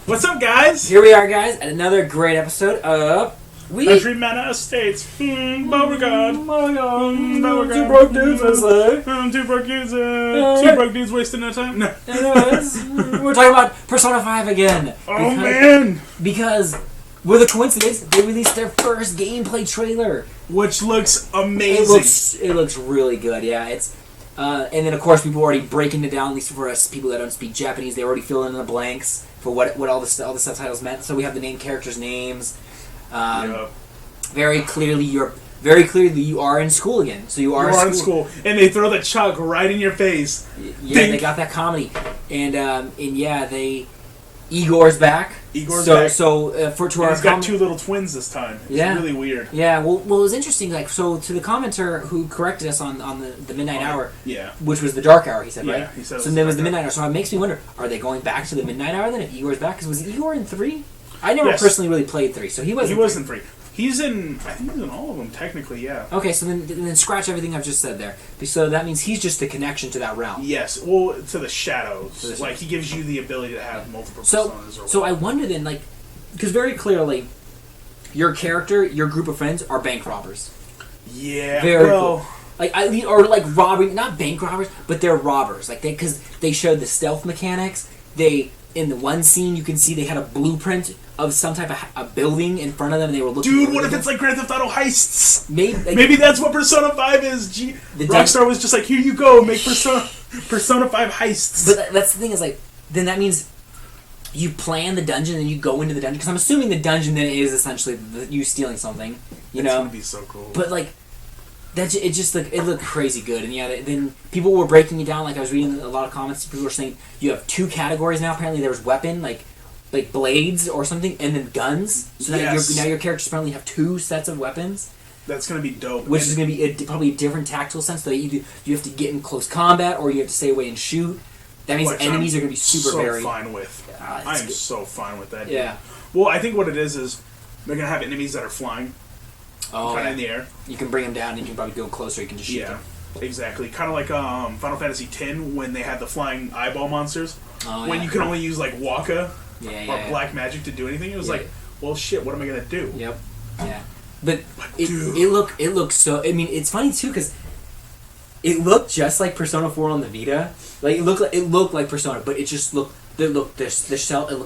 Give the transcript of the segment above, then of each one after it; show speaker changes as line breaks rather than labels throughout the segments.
What's up, guys?
Here we are, guys, at another great episode of
Country Manor Estates. Beauregard. Beauregard.
Two broke dudes, let's say.
Two broke dudes. Two broke dudes wasting their time. No.
We're talking about Persona 5 again.
Oh, man.
Because, with a coincidence, they released their first gameplay trailer.
Which looks amazing.
It looks really good, yeah. It's and then, of course, people are already breaking it down, at least for us people that don't speak Japanese. They already fill in the blanks for what all the subtitles meant. So we have the main characters' names. Very clearly, you are in school again. So you are in school,
and they throw the chalk right in your face.
Yeah, they got that comedy, and Igor's back.
Back.
So he's
got two little twins this time. It's really weird.
Yeah, well, it was interesting. Like, so to the commenter who corrected us on the midnight hour, which was the dark hour, he said, right?
He said.
So then it was the midnight hour. So it makes me wonder: are they going back to the midnight hour then? If Igor's back, because was Igor in 3? I never personally really played 3, so he wasn't.
He wasn't 3. He's in. I think he's in all of them technically. Yeah.
Okay, so then scratch everything I've just said there. So that means he's just the connection to that realm.
Yes. Well, to the shadows. Like, he gives you the ability to have multiple personas.
So I wonder then, like, because very clearly, your character, your group of friends are bank robbers.
Yeah.
Very cool. Like, robbing, not bank robbers, but they're robbers. Like, because they showed the stealth mechanics. In the one scene, you can see they had a blueprint of some type of a building in front of them, and they were looking.
Dude, what if it's like Grand Theft Auto heists?
Maybe
that's what Persona 5 is. Rockstar was just like, here you go, make Persona 5 heists.
But that's the thing is, like, then that means you plan the dungeon and you go into the dungeon, because I'm assuming the dungeon then is essentially you stealing something. You know,
gonna be so cool.
But like. It looked crazy good, and then people were breaking it down. Like, I was reading a lot of comments. People were saying you have 2 categories now. Apparently, there was weapon, like blades or something, and then guns. So now your characters apparently have 2 sets of weapons.
That's gonna be dope.
Which is gonna be probably a different tactile sense. So you have to get in close combat, or you have to stay away and shoot. That means enemies are gonna be super varied.
Fine with. I am so fine with that.
Yeah.
Well, I think what it is they're gonna have enemies that are flying. Kind of in the air.
You can bring them down, and you can probably go closer. You can just shoot them.
Exactly. Kind of like Final Fantasy X when they had the flying eyeball monsters. When you can only use like Waka or black magic to do anything. It was like, well, shit. What am I gonna do?
Yep. Yeah. But it looked so. I mean, it's funny too because it looked just like Persona 4 on the Vita. Like it looked like Persona, but it just looked. It looked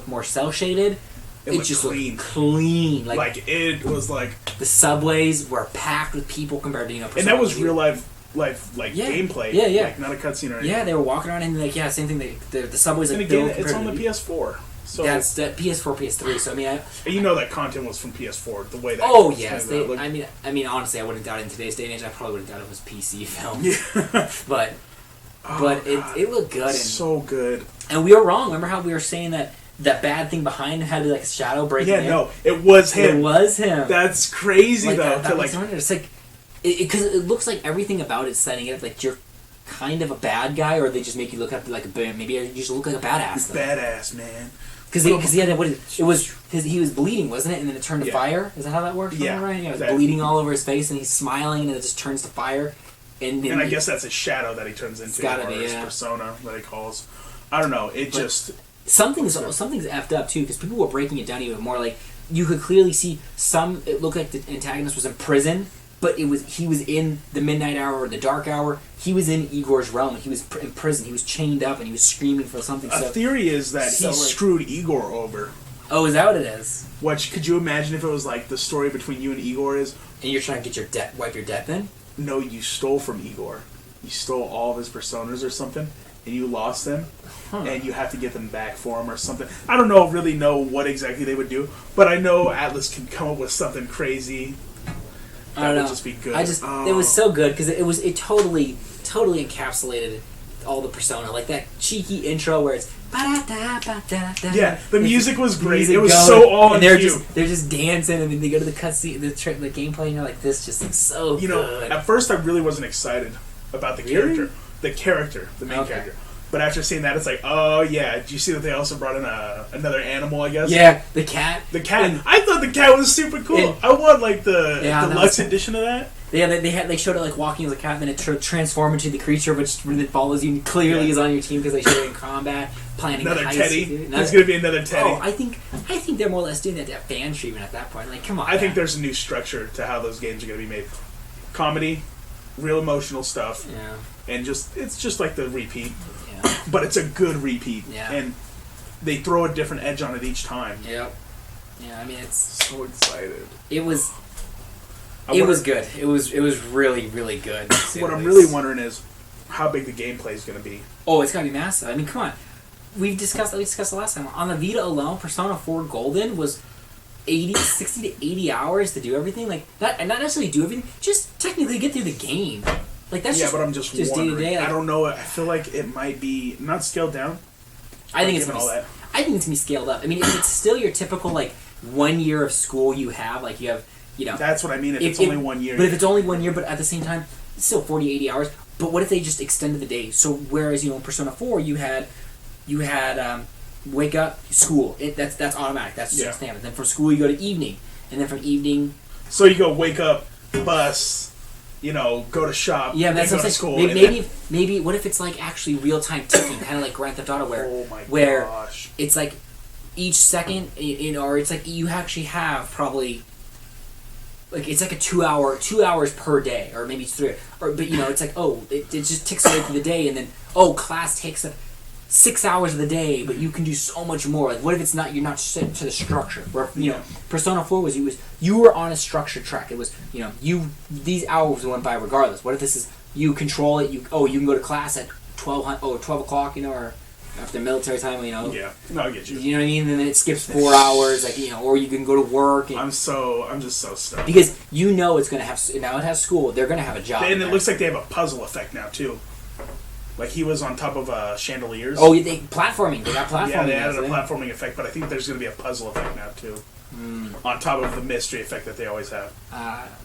more cell shaded. It just looked clean.
Like it was like
the subways were packed with people compared to
and that was real life gameplay.
Yeah.
Like not a cutscene or anything.
Yeah, they were walking around and same thing. The subways.
And again, it's on the PS4. So
that's the PS4, PS3. So I mean,
you know that content was from PS4. The way that.
Oh yes, I mean, honestly, I wouldn't doubt it in today's day and age. I probably wouldn't doubt it was PC film.
Yeah.
but it looked good.
So good.
And we were wrong. Remember how we were saying that bad thing behind had like a shadow breaking in?
Yeah, no, it was him.
It was him.
That's crazy though.
It's like because it looks like everything about it setting it up like you're kind of a bad guy, or they just make you look up like maybe you just look like a badass.
Badass man.
Because he had he was bleeding, wasn't it? And then it turned to fire. Is that how that works?
Yeah,
right. Yeah, it was bleeding all over his face, and he's smiling, and it just turns to fire. And
I guess that's a shadow that he turns into. It's gotta be his persona that he calls. I don't know.
Something's effed up too, because people were breaking it down even more. Like you could clearly see it looked like the antagonist was in prison, but he was in the midnight hour or the dark hour. He was in Igor's realm. He was in prison. He was chained up and he was screaming for something.
A theory is that he screwed Igor over.
Oh, is that what it is?
Could you imagine if it was like the story between you and Igor is?
And you're trying to get wipe your debt then?
No, you stole from Igor. You stole all of his personas or something, and you lost them. And you have to get them back for him or something. I don't really know what exactly they would do, but I know Atlas can come up with something crazy. That would just be good.
It was so good because it totally encapsulated all the persona, like that cheeky intro where it's
yeah, the music was great. It was so all
and they're just dancing, and then they go to the cutscene, the gameplay, and you're like, this just looks so good.
At first I really wasn't excited about the character, the main character. But after seeing that, it's like, oh yeah. Did you see that they also brought in another animal? I guess.
Yeah, the cat.
The cat. I thought the cat was super cool. I want like the deluxe edition of that.
Yeah, they showed it like walking as a cat, and then it transformed into the creature, which then follows you and clearly is on your team because they showed it in combat. planning
Another
the heist.
Teddy.
Dude.
There's going to be another Teddy.
Oh, I think they're more or less doing that to have fan treatment at that point. Like, come on.
I think there's a new structure to how those games are going to be made. Comedy, real emotional stuff,
Yeah.
and it's just like the repeat,
Yeah.
but it's a good repeat,
Yeah.
and they throw a different edge on it each time.
Yep. Yeah. I mean, it's.
So excited.
It was.
I
It
wonder-
was good. It was really really good. to say
What
the
I'm
least.
really wondering is how big the gameplay is going to be.
Oh, it's gotta be massive. I mean, come on. We discussed the last time. On the Vita alone, Persona 4 Golden was 60 to 80 hours to do everything. Like, that, and not necessarily do everything, just technically get through the game. Like, that's
Yeah,
just,
but I'm just
day
wondering.
to day.
I don't know. I feel like it might be not scaled down.
I think it's
given
gonna
all
be,
that.
I think it's gonna be scaled up. I mean, if it's still your typical, like, 1 year of school you have, like, you have, you know.
That's what I mean. If it's only 1 year.
But if it's only 1 year, but at the same time, it's still 40, 80 hours. But what if they just extended the day? So, whereas, in Persona 4, you had wake up, school. That's automatic. That's just
Yeah.
standard. Then from school, you go to evening. And then from evening...
So you go wake up, bus, go to shop.
Yeah, that's
then
what
go
I'm
to school.
saying.
and
Maybe, what if it's, like, actually real-time ticking, kind of like Grand Theft Auto,
Oh my
where
gosh.
it's like each second, or it's like you actually have probably... Like, it's like a 2 hours per day, or maybe it's 3. But, it's like, it just ticks away through the day, and then, class takes up 6 hours of the day, but you can do so much more. Like, what if it's not, you're not set to the structure? Where, Persona 4 was you were on a structured track. It was, these hours went by regardless. What if this is, you control it, you can go to class at 12 o'clock, or after military time,
Yeah, no, I get you.
You know what I mean? And then it skips 4 hours, like, or you can go to work. And,
I'm just so stoked.
because it's going to have, now it has school, they're going to have a job.
And it looks like they have a puzzle effect now too. Like he was on top of chandeliers.
Oh, they platforming. They got platforming.
Yeah, they added a
now,
platforming effect, but I think there's going to be a puzzle effect now too, on top of the mystery effect that they always have.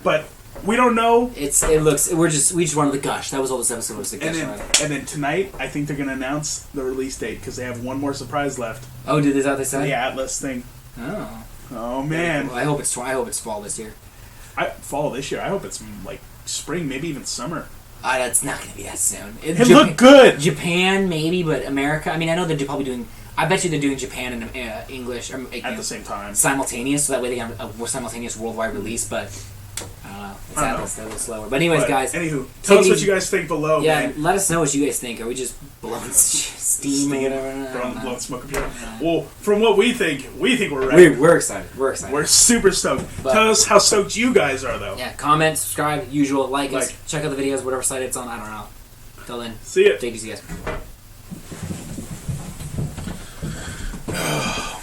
But we don't know.
We just wanted to gush. That was all this episode was to gush.
And then tonight, I think they're going to announce the release date because they have one more surprise left.
Oh, did this how they said?
The Atlas thing.
Oh.
Oh man.
Well, I hope it's fall this year.
Fall this year. I hope it's like spring, maybe even summer.
That's not going to be that soon.
It looked good.
Japan maybe, but America. I mean, I know they're probably doing. I bet you they're doing Japan and English
At the same time.
simultaneous, so that way they have a simultaneous worldwide release. But I don't know. It's
I don't
Atlas, they're a little slower. But anyways, guys.
Anywho, tell us what you guys think below.
Yeah,
man.
let us know what you guys think. Are we just blowing steam or whatever?
Blowing smoke up here. Well, from what we think we're ready.
We're excited. We're excited.
We're super stoked.
But-
Tell us how stoked you guys are, though.
Yeah, comment, subscribe, usual, like us, check out the videos, whatever site it's on. I don't know. Till then,
See ya.
take it easy, guys.